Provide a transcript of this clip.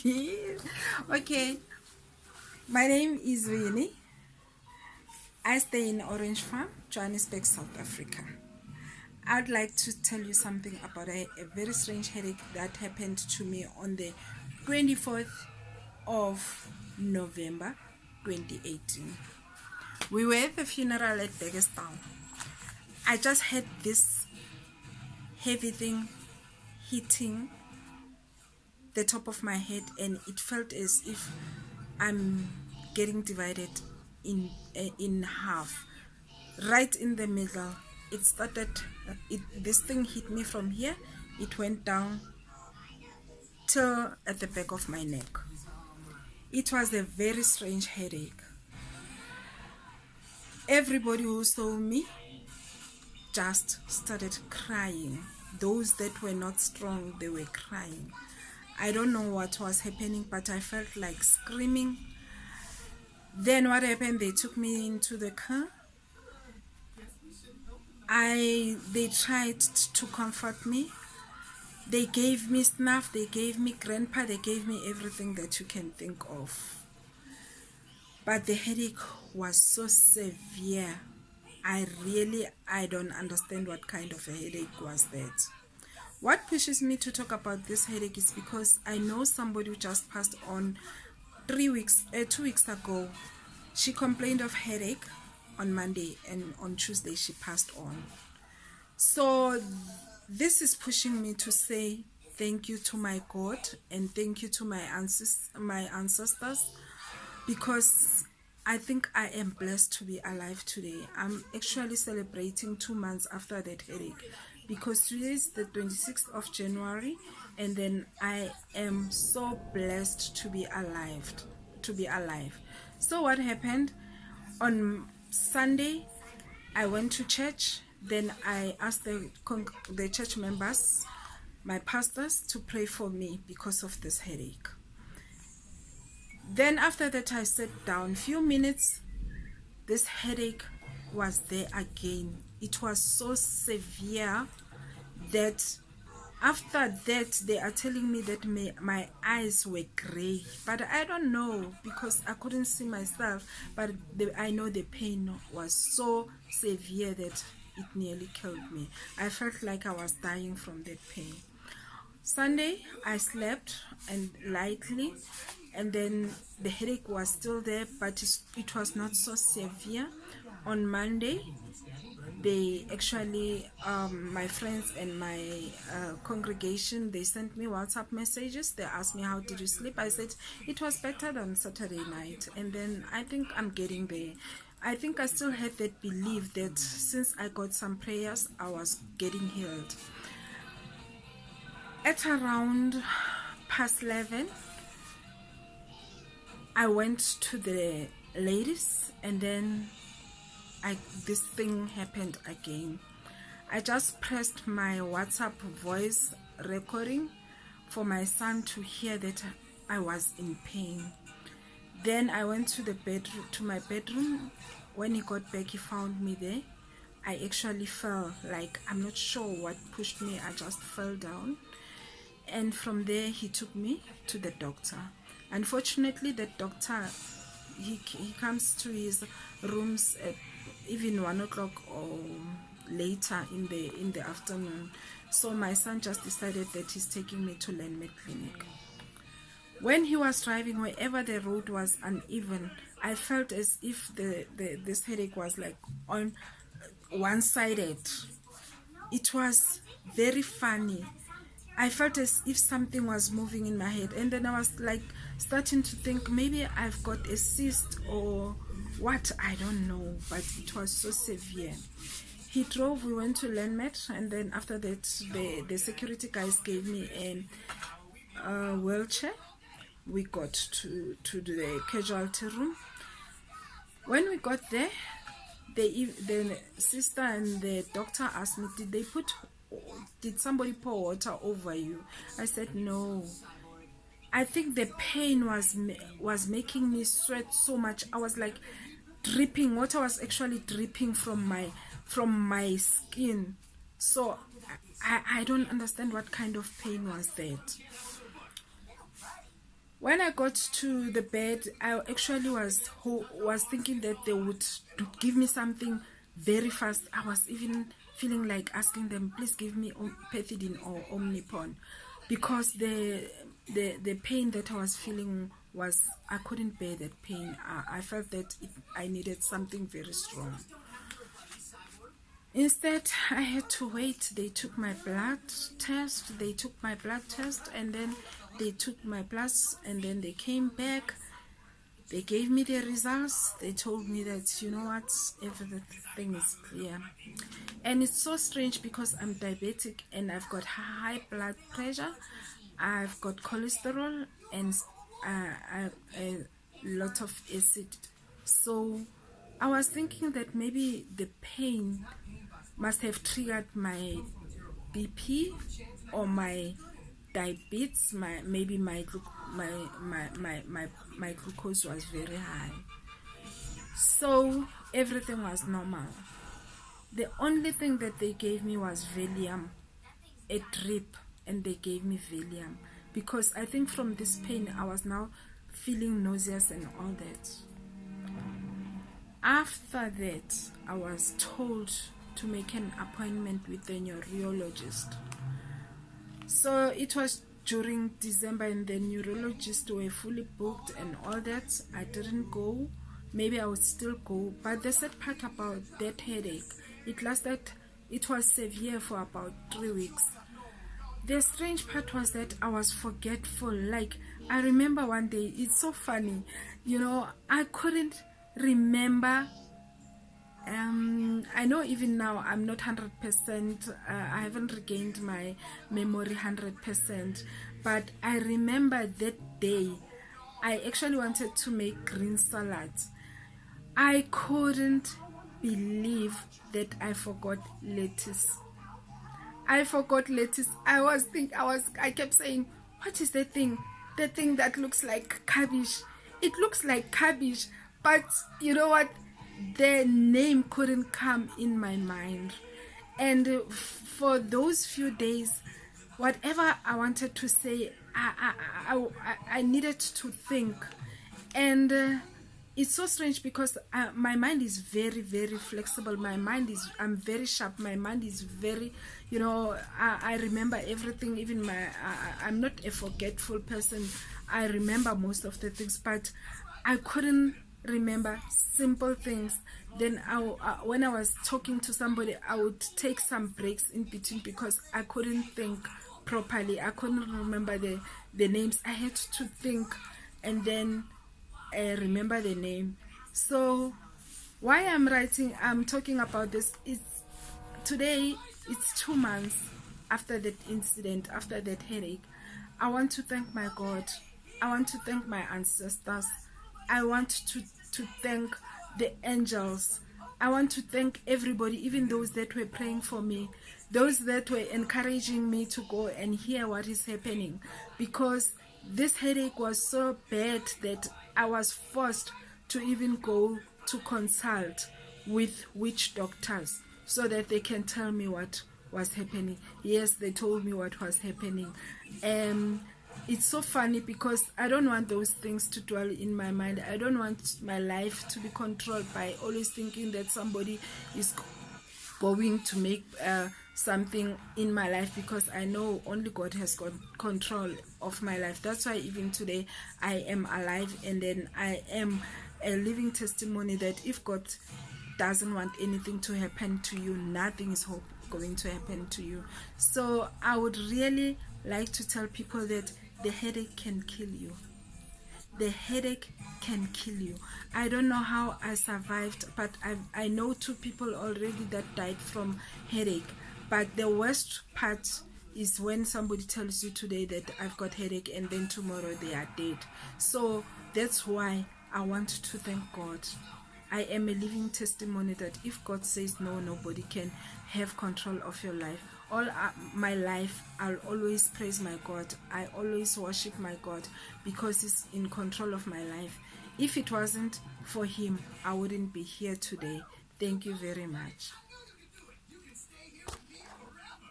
Okay, my name is Winnie. I stay in Orange Farm, Johannesburg, South Africa. I'd like to tell you something about a very strange headache that happened to me on the 24th of November 2018. We were at the funeral at Burgerstown. I just had this heavy thing hitting the top of my head, and it felt as if I'm getting divided in half, right in the middle. It started. This thing hit me from here. It went down till at the back of my neck. It was a very strange headache. Everybody who saw me just started crying. Those that were not strong, they were crying. I don't know what was happening, but I felt like screaming. Then what happened? They took me into the car. They tried to comfort me. They gave me snuff, they gave me grandpa, they gave me everything that you can think of. But the headache was so severe. I don't understand what kind of a headache was that. What pushes me to talk about this headache is because I know somebody who just passed on 2 weeks ago. She complained of headache on Monday, and on Tuesday she passed on. So this is pushing me to say thank you to my God and thank you to my ancestors, because I think I am blessed to be alive today. I'm actually celebrating 2 months after that headache, because today is the 26th of January, and then I am so blessed to be alive. So what happened on Sunday? I went to church. Then I asked the church members, my pastors, to pray for me because of this headache. Then after that, I sat down. Few minutes, this headache was there again. It was so severe that after that, they are telling me that my eyes were gray. But I don't know, because I couldn't see myself. But I know the pain was so severe that it nearly killed me. I felt like I was dying from that pain. Sunday, I slept and lightly, and then the headache was still there, but it was not so severe. On Monday, they actually, my friends and my congregation, they sent me WhatsApp messages. They asked me, how did you sleep? I said it was better than Saturday night, and then I think I'm getting there. I think I still had that belief that since I got some prayers, I was getting healed. At around past 11, I went to the ladies, and then this thing happened again. I just pressed my WhatsApp voice recording for my son to hear that I was in pain. Then I went to my bedroom. When he got back, he found me there. I actually fell, like, I'm not sure what pushed me. I just fell down. And from there, he took me to the doctor. Unfortunately, the doctor, he comes to his rooms at even 1 o'clock or later in the afternoon. So my son just decided that he's taking me to Landmark Clinic. When he was driving, wherever the road was uneven, I felt as if this headache was like on one-sided. It was very funny. I felt as if something was moving in my head, and then I was like starting to think maybe I've got a cyst or what, I don't know, but it was so severe. He drove, we went to Landmark, and then after that the security guys gave me a wheelchair. We got to the casualty room. When we got there, the sister and the doctor asked me, did somebody pour water over you? I said no. I think the pain was making me sweat so much. I was like dripping. Water was actually dripping from my skin. So I don't understand what kind of pain was that. When I got to the bed, I actually was thinking that they would give me something very fast. I was even feeling like asking them, please give me pethidine or Omnipon, because the pain that I was feeling was, I couldn't bear that pain. I felt that I needed something very strong. Instead, I had to wait. They took my blood test. And then they took my blood, and then they came back. They gave me the results. They told me that, you know what, everything is clear. And it's so strange because I'm diabetic and I've got high blood pressure. I've got cholesterol and a lot of acid. So I was thinking that maybe the pain must have triggered my BP or my diabetes. Maybe my glucose was very high. So everything was normal. The only thing that they gave me was Valium, a drip, and they gave me Valium because I think from this pain I was now feeling nauseous and all that. After that, I was told to make an appointment with the neurologist. So it was during December and the neurologists were fully booked and all that. I didn't go. Maybe I would still go. But the sad part about that headache, it was severe for about 3 weeks. The strange part was that I was forgetful. Like, I remember one day, it's so funny, I couldn't remember. I know even now I'm not 100%, I haven't regained my memory 100%, but I remember that day I actually wanted to make green salad. I couldn't believe that I forgot lettuce. I kept saying, what is that thing? That thing that looks like cabbage. It looks like cabbage, but you know what? The name couldn't come in my mind. And for those few days, whatever I wanted to say, I needed to think. And it's so strange because my mind is very, very flexible. I'm very sharp. My mind is very, I remember everything. Even I'm not a forgetful person. I remember most of the things, but I couldn't remember simple things. Then when I was talking to somebody, I would take some breaks in between because I couldn't think properly. I couldn't remember the names. I had to think and then remember the name. So why I'm talking about this is today it's 2 months after that incident, after that headache. I want to thank my God. I want to thank my ancestors. I want to thank the angels. I want to thank everybody, even those that were praying for me, those that were encouraging me to go and hear what is happening, because this headache was so bad that I was forced to even go to consult with witch doctors so that they can tell me what was happening. Yes, they told me what was happening. It's so funny because I don't want those things to dwell in my mind. I don't want my life to be controlled by always thinking that somebody is going to make something in my life, because I know only God has got control of my life. That's why even today I am alive, and then I am a living testimony that if God doesn't want anything to happen to you, nothing is going to happen to you. So I would really like to tell people that the headache can kill you. The headache can kill you. I don't know how I survived, but I know 2 people already that died from headache. But the worst part is when somebody tells you today that I've got headache and then tomorrow they are dead. So that's why I want to thank God. I am a living testimony that if God says no, nobody can have control of your life. All my life, I'll always praise my God. I always worship my God because He's in control of my life. If it wasn't for Him, I wouldn't be here today. Thank you very much.